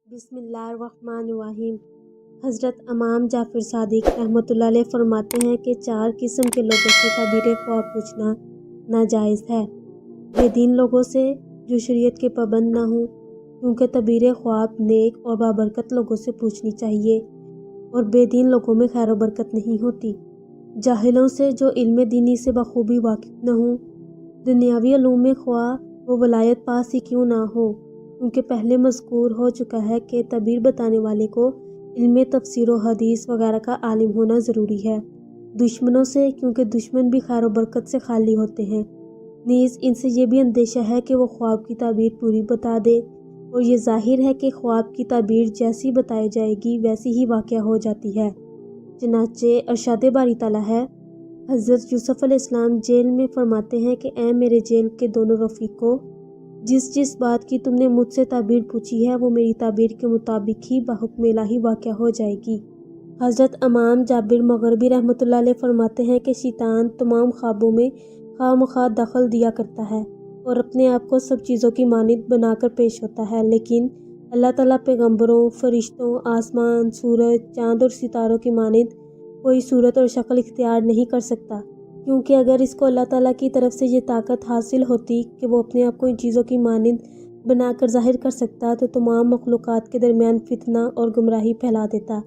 بسم اللہ الرحمن الرحیم۔ حضرت امام جعفر صادق رحمۃ اللہ علیہ فرماتے ہیں کہ 4 قسم کے لوگوں سے تعبیر خواب پوچھنا ناجائز ہے۔ بے دین لوگوں سے جو شریعت کے پابند نہ ہوں، کیونکہ تعبیر خواب نیک اور بابرکت لوگوں سے پوچھنی چاہیے اور بے دین لوگوں میں خیر و برکت نہیں ہوتی۔ جاہلوں سے جو علم دینی سے بخوبی واقف نہ ہوں، دنیاوی علوم میں خواہ وہ ولایت پاس ہی کیوں نہ ہو، کیونکہ پہلے مذکور ہو چکا ہے کہ تعبیر بتانے والے کو علم تفسیر و حدیث وغیرہ کا عالم ہونا ضروری ہے۔ دشمنوں سے، کیونکہ دشمن بھی خیر و برکت سے خالی ہوتے ہیں، نیز ان سے یہ بھی اندیشہ ہے کہ وہ خواب کی تعبیر پوری بتا دے، اور یہ ظاہر ہے کہ خواب کی تعبیر جیسی بتائی جائے گی ویسی ہی واقعہ ہو جاتی ہے۔ چنانچہ ارشاد باری تعالیٰ ہے، حضرت یوسف علیہ السلام جیل میں فرماتے ہیں کہ اے میرے جیل کے دونوں رفیقوں، جس بات کی تم نے مجھ سے تعبیر پوچھی ہے وہ میری تعبیر کے مطابق ہی بحکم الہی واقعہ ہو جائے گی۔ حضرت امام جابر مغربی رحمۃ اللہ علیہ فرماتے ہیں کہ شیطان تمام خوابوں میں خواہ مخواہ دخل دیا کرتا ہے اور اپنے آپ کو سب چیزوں کی مانند بنا کر پیش ہوتا ہے، لیکن اللہ تعالیٰ پیغمبروں، فرشتوں، آسمان، سورج، چاند اور ستاروں کی مانند کوئی صورت اور شکل اختیار نہیں کر سکتا، کیونکہ اگر اس کو اللہ تعالیٰ کی طرف سے یہ طاقت حاصل ہوتی کہ وہ اپنے آپ کو ان چیزوں کی مانند بنا کر ظاہر کر سکتا تو تمام مخلوقات کے درمیان فتنہ اور گمراہی پھیلا دیتا،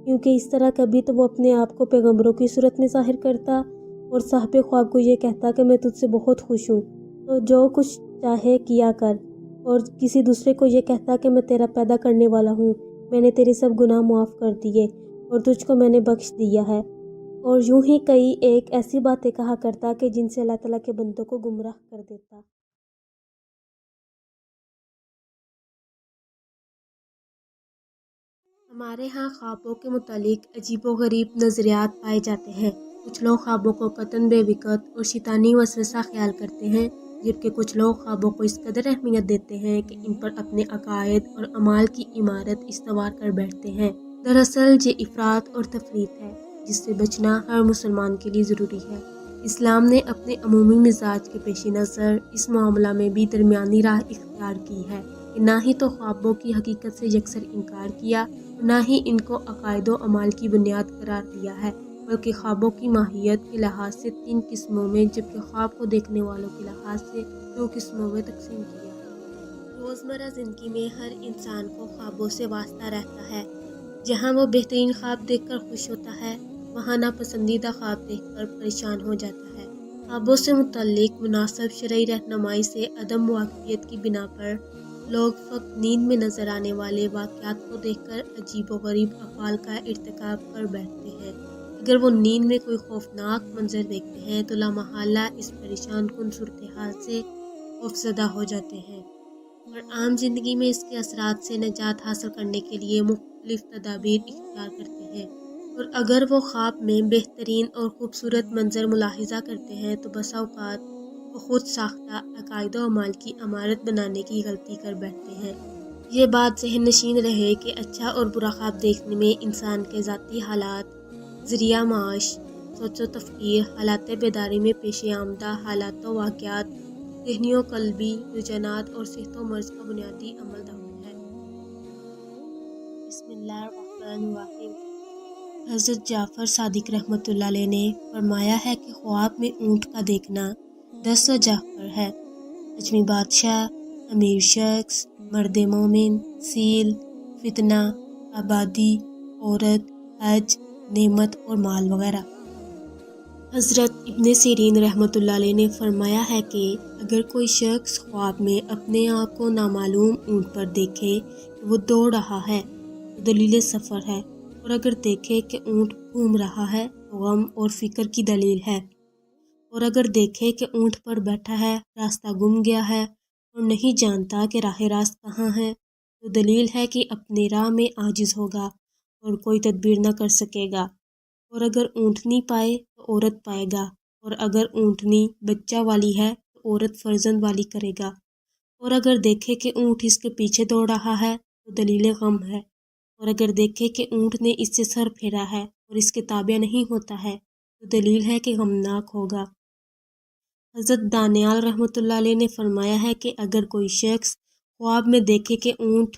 کیونکہ اس طرح کبھی تو وہ اپنے آپ کو پیغمبروں کی صورت میں ظاہر کرتا اور صاحب خواب کو یہ کہتا کہ میں تجھ سے بہت خوش ہوں، تو جو کچھ چاہے کیا کر، اور کسی دوسرے کو یہ کہتا کہ میں تیرا پیدا کرنے والا ہوں، میں نے تیرے سب گناہ معاف کر دیے اور تجھ کو میں نے بخش دیا ہے، اور یوں ہی کئی ایک ایسی باتیں کہا کرتا کہ جن سے اللہ تعالیٰ کے بندوں کو گمراہ کر دیتا۔ ہمارے ہاں خوابوں کے متعلق عجیب و غریب نظریات پائے جاتے ہیں۔ کچھ لوگ خوابوں کو قطعاً بے وقت اور شیطانی وسوسہ خیال کرتے ہیں، جبکہ کچھ لوگ خوابوں کو اس قدر اہمیت دیتے ہیں کہ ان پر اپنے عقائد اور اعمال کی عمارت استوار کر بیٹھتے ہیں۔ دراصل یہ افراط اور تفریط ہے، جس سے بچنا ہر مسلمان کے لیے ضروری ہے۔ اسلام نے اپنے عمومی مزاج کے پیش نظر اس معاملہ میں بھی درمیانی راہ اختیار کی ہے کہ نہ ہی تو خوابوں کی حقیقت سے یکسر انکار کیا اور نہ ہی ان کو عقائد و اعمال کی بنیاد قرار دیا ہے، بلکہ خوابوں کی ماہیت کے لحاظ سے 3 قسموں میں، جبکہ خواب کو دیکھنے والوں کے لحاظ سے 2 قسموں میں تقسیم کیا ہے۔ روزمرہ زندگی میں ہر انسان کو خوابوں سے واسطہ رہتا ہے۔ جہاں وہ بہترین خواب دیکھ کر خوش ہوتا ہے، وہاں ناپسندیدہ خواب دیکھ کر پریشان ہو جاتا ہے۔ خوابوں سے متعلق مناسب شرعی رہنمائی سے عدم واقفیت کی بنا پر لوگ فقط نیند میں نظر آنے والے واقعات کو دیکھ کر عجیب و غریب افعال کا ارتکاب کر بیٹھتے ہیں۔ اگر وہ نیند میں کوئی خوفناک منظر دیکھتے ہیں تو لامحالہ اس پریشان کن صورتحال سے خوفزدہ ہو جاتے ہیں اور عام زندگی میں اس کے اثرات سے نجات حاصل کرنے کے لیے مختلف تدابیر اختیار کرتے ہیں، اور اگر وہ خواب میں بہترین اور خوبصورت منظر ملاحظہ کرتے ہیں تو بسا اوقات وہ خود ساختہ عقائد و اعمال کی عمارت بنانے کی غلطی کر بیٹھتے ہیں۔ یہ بات ذہن نشین رہے کہ اچھا اور برا خواب دیکھنے میں انسان کے ذاتی حالات، ذریعہ معاش، سوچ و تفکیر، حالات بیداری میں پیش آمدہ حالات و واقعات، ذہنی و قلبی رجحانات اور صحت و مرض کا بنیادی عمل دخل ہے۔ بسم اللہ الرحمن الرحیم۔ حضرت جعفر صادق رحمۃ اللہ علیہ نے فرمایا ہے کہ خواب میں اونٹ کا دیکھنا 10 وجہ پر ہے: اجمی بادشاہ، امیر شخص، مرد مومن، سیل، فتنہ، آبادی، عورت، حج، نعمت اور مال وغیرہ۔ حضرت ابن سیرین رحمۃ اللہ علیہ نے فرمایا ہے کہ اگر کوئی شخص خواب میں اپنے آپ کو نامعلوم اونٹ پر دیکھے کہ وہ دوڑ رہا ہے تو دلیل سفر ہے، اور اگر دیکھے کہ اونٹ گھوم رہا ہے تو غم اور فکر کی دلیل ہے، اور اگر دیکھے کہ اونٹ پر بیٹھا ہے، راستہ گم گیا ہے اور نہیں جانتا کہ راہ راست کہاں ہے، تو دلیل ہے کہ اپنے راہ میں عاجز ہوگا اور کوئی تدبیر نہ کر سکے گا، اور اگر اونٹنی پائے تو عورت پائے گا، اور اگر اونٹنی بچہ والی ہے تو عورت فرزند والی کرے گا، اور اگر دیکھے کہ اونٹ اس کے پیچھے دوڑ رہا ہے تو دلیل غم ہے، اور اگر دیکھے کہ اونٹ نے اس سے سر پھیرا ہے اور اس کے تابع نہیں ہوتا ہے تو دلیل ہے کہ غمناک ہوگا۔ حضرت دانیال رحمۃ اللہ علیہ نے فرمایا ہے کہ اگر کوئی شخص خواب میں دیکھے کہ اونٹ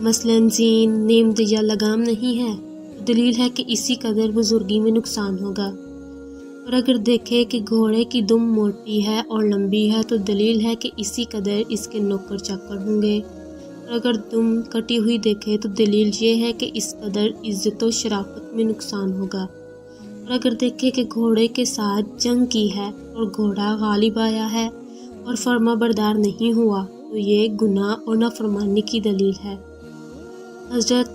مثلاً زین نعمت یا لگام نہیں ہے تو دلیل ہے کہ اسی قدر بزرگی میں نقصان ہوگا۔ اور اگر دیکھے کہ گھوڑے کی دم موٹی ہے اور لمبی ہے تو دلیل ہے کہ اسی قدر اس کے نوکر چاکر ہوں گے۔ اور اگر دم کٹی ہوئی دیکھے تو دلیل یہ ہے کہ اس قدر عزت و شرافت میں نقصان ہوگا۔ اور اگر دیکھے کہ گھوڑے کے ساتھ جنگ کی ہے اور گھوڑا غالب آیا ہے اور فرما بردار نہیں ہوا تو یہ گناہ اور نافرمانی کی دلیل ہے۔ حضرت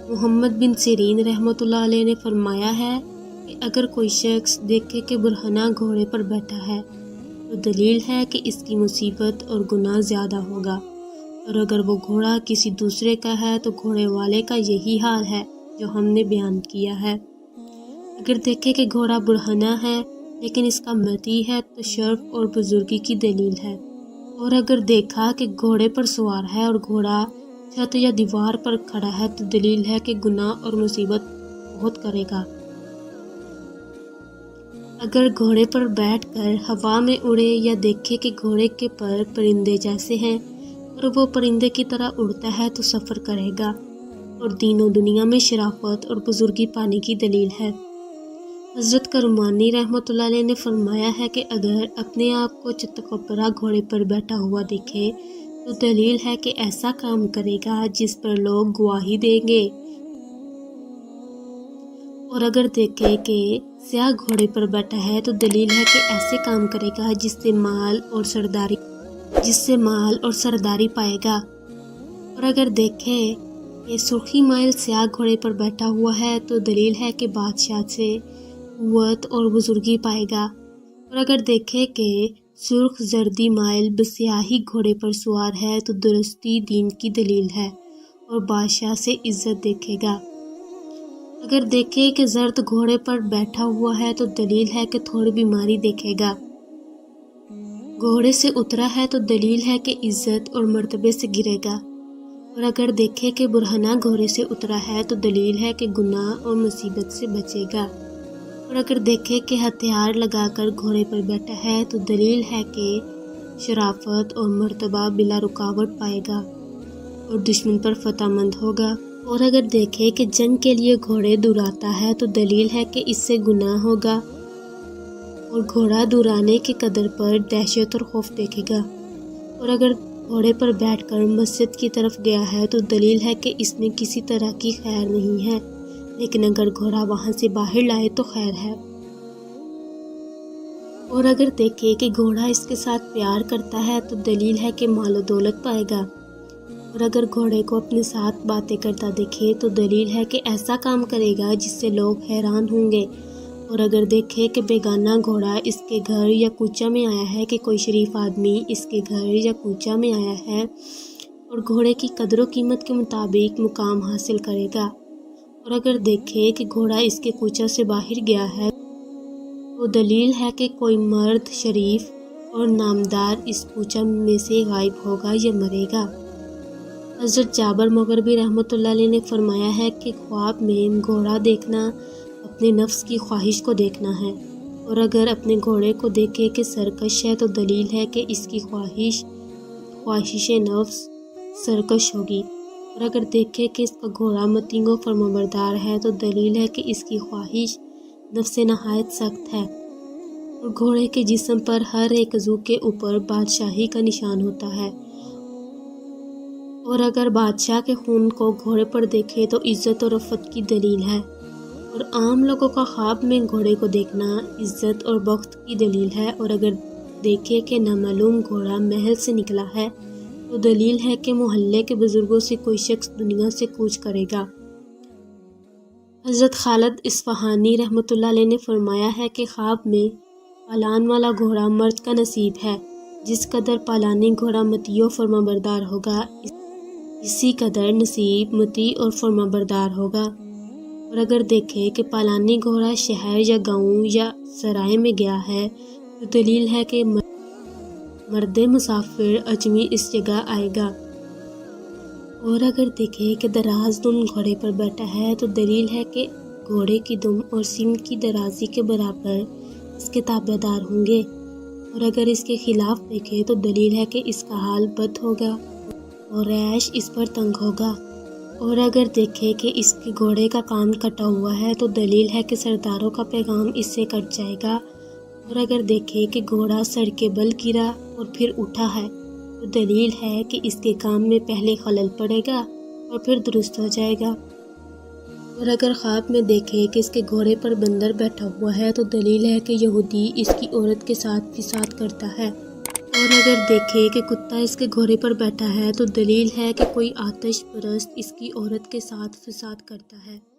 محمد بن سیرین رحمۃ اللہ علیہ نے فرمایا ہے کہ اگر کوئی شخص دیکھے کہ برہنہ گھوڑے پر بیٹھا ہے تو دلیل ہے کہ اس کی مصیبت اور گناہ زیادہ ہوگا، اور اگر وہ گھوڑا کسی دوسرے کا ہے تو گھوڑے والے کا یہی حال ہے جو ہم نے بیان کیا ہے۔ اگر دیکھے کہ گھوڑا برہنہ ہے لیکن اس کا متی ہے تو شرف اور بزرگی کی دلیل ہے۔ اور اگر دیکھا کہ گھوڑے پر سوار ہے اور گھوڑا چھت یا دیوار پر کھڑا ہے تو دلیل ہے کہ گناہ اور مصیبت بہت کرے گا۔ اگر گھوڑے پر بیٹھ کر ہوا میں اڑے یا دیکھے کہ گھوڑے کے پر پرندے جیسے ہیں اور وہ پرندے کی طرح اڑتا ہے تو سفر کرے گا، اور دین و دنیا میں شرافت اور بزرگی پانے کی دلیل ہے۔ حضرت کرمانی رحمۃ اللہ علیہ نے فرمایا ہے کہ اگر اپنے آپ کو چتکبرا گھوڑے پر بیٹھا ہوا دیکھے تو دلیل ہے کہ ایسا کام کرے گا جس پر لوگ گواہی دیں گے، اور اگر دیکھے کہ سیاہ گھوڑے پر بیٹھا ہے تو دلیل ہے کہ ایسے کام کرے گا جس سے مال اور سرداری پائے گا۔ اور اگر دیکھے کہ سرخی مائل سیاہ گھوڑے پر بیٹھا ہوا ہے تو دلیل ہے کہ بادشاہ سے قوت اور بزرگی پائے گا۔ اور اگر دیکھے کہ سرخ زردی مائل بسیاہی گھوڑے پر سوار ہے تو درستی دین کی دلیل ہے اور بادشاہ سے عزت دیکھے گا۔ اگر دیکھے کہ زرد گھوڑے پر بیٹھا ہوا ہے تو دلیل ہے کہ تھوڑی بیماری دیکھے گا۔ گھوڑے سے اترا ہے تو دلیل ہے کہ عزت اور مرتبے سے گرے گا۔ اور اگر دیکھے کہ برہنہ گھوڑے سے اترا ہے تو دلیل ہے کہ گناہ اور مصیبت سے بچے گا۔ اور اگر دیکھے کہ ہتھیار لگا کر گھوڑے پر بیٹھا ہے تو دلیل ہے کہ شرافت اور مرتبہ بلا رکاوٹ پائے گا اور دشمن پر فتح مند ہوگا۔ اور اگر دیکھے کہ جنگ کے لیے گھوڑے دوڑاتا ہے تو دلیل ہے کہ اس سے گناہ ہوگا، اور گھوڑا دوڑانے کی قدر پر دہشت اور خوف دیکھے گا۔ اور اگر گھوڑے پر بیٹھ کر مسجد کی طرف گیا ہے تو دلیل ہے کہ اس میں کسی طرح کی خیر نہیں ہے، لیکن اگر گھوڑا وہاں سے باہر لائے تو خیر ہے۔ اور اگر دیکھے کہ گھوڑا اس کے ساتھ پیار کرتا ہے تو دلیل ہے کہ مال و دولت پائے گا۔ اور اگر گھوڑے کو اپنے ساتھ باتیں کرتا دیکھے تو دلیل ہے کہ ایسا کام کرے گا جس سے لوگ حیران ہوں گے۔ اور اگر دیکھے کہ بیگانہ گھوڑا اس کے گھر یا کوچہ میں آیا ہے کہ کوئی شریف آدمی اس کے گھر یا کوچہ میں آیا ہے اور گھوڑے کی قدر و قیمت کے مطابق مقام حاصل کرے گا۔ اور اگر دیکھے کہ گھوڑا اس کے کوچہ سے باہر گیا ہے تو دلیل ہے کہ کوئی مرد شریف اور نامدار اس کوچہ میں سے غائب ہوگا یا مرے گا۔ حضرت جابر مغربی رحمۃ اللہ علیہ نے فرمایا ہے کہ خواب میں گھوڑا دیکھنا اپنے نفس کی خواہش کو دیکھنا ہے، اور اگر اپنے گھوڑے کو دیکھے کہ سرکش ہے تو دلیل ہے کہ اس کی خواہش نفس سرکش ہوگی۔ اور اگر دیکھے کہ اس کا گھوڑا مطیع و فرمانبردار ہے تو دلیل ہے کہ اس کی خواہش نفس نہایت سخت ہے۔ اور گھوڑے کے جسم پر ہر ایک عضو کے اوپر بادشاہی کا نشان ہوتا ہے۔ اور اگر بادشاہ کے خون کو گھوڑے پر دیکھے تو عزت اور رفعت کی دلیل ہے۔ اور عام لوگوں کا خواب میں گھوڑے کو دیکھنا عزت اور بخت کی دلیل ہے۔ اور اگر دیکھے کہ نامعلوم گھوڑا محل سے نکلا ہے تو دلیل ہے کہ محلے کے بزرگوں سے کوئی شخص دنیا سے کوچ کرے گا۔ حضرت خالد اصفہانی رحمۃ اللہ علیہ نے فرمایا ہے کہ خواب میں پالان والا گھوڑا مرد کا نصیب ہے۔ جس قدر پالانی گھوڑا مطیع و فرمانبردار ہوگا اسی قدر نصیب مطیع اور فرمانبردار ہوگا۔ اور اگر دیکھے کہ پالانی گھوڑا شہر یا گاؤں یا سرائے میں گیا ہے تو دلیل ہے کہ مرد مسافر اجمی اس جگہ آئے گا۔ اور اگر دیکھے کہ دراز دم گھوڑے پر بیٹھا ہے تو دلیل ہے کہ گھوڑے کی دم اور سمت کی درازی کے برابر اس کے تابع دار ہوں گے۔ اور اگر اس کے خلاف دیکھے تو دلیل ہے کہ اس کا حال بد ہوگا اور عیش اس پر تنگ ہوگا۔ اور اگر دیکھے کہ اس کے گھوڑے کا کان کٹا ہوا ہے تو دلیل ہے کہ سرداروں کا پیغام اس سے کٹ جائے گا۔ اور اگر دیکھے کہ گھوڑا سر کے بل گرا اور پھر اٹھا ہے تو دلیل ہے کہ اس کے کام میں پہلے خلل پڑے گا اور پھر درست ہو جائے گا۔ اور اگر خواب میں دیکھے کہ اس کے گھوڑے پر بندر بیٹھا ہوا ہے تو دلیل ہے کہ یہودی اس کی عورت کے ساتھ فساد کرتا ہے۔ اور اگر دیکھے کہ کتا اس کے گھوڑے پر بیٹھا ہے تو دلیل ہے کہ کوئی آتش پرست اس کی عورت کے ساتھ فساد کرتا ہے۔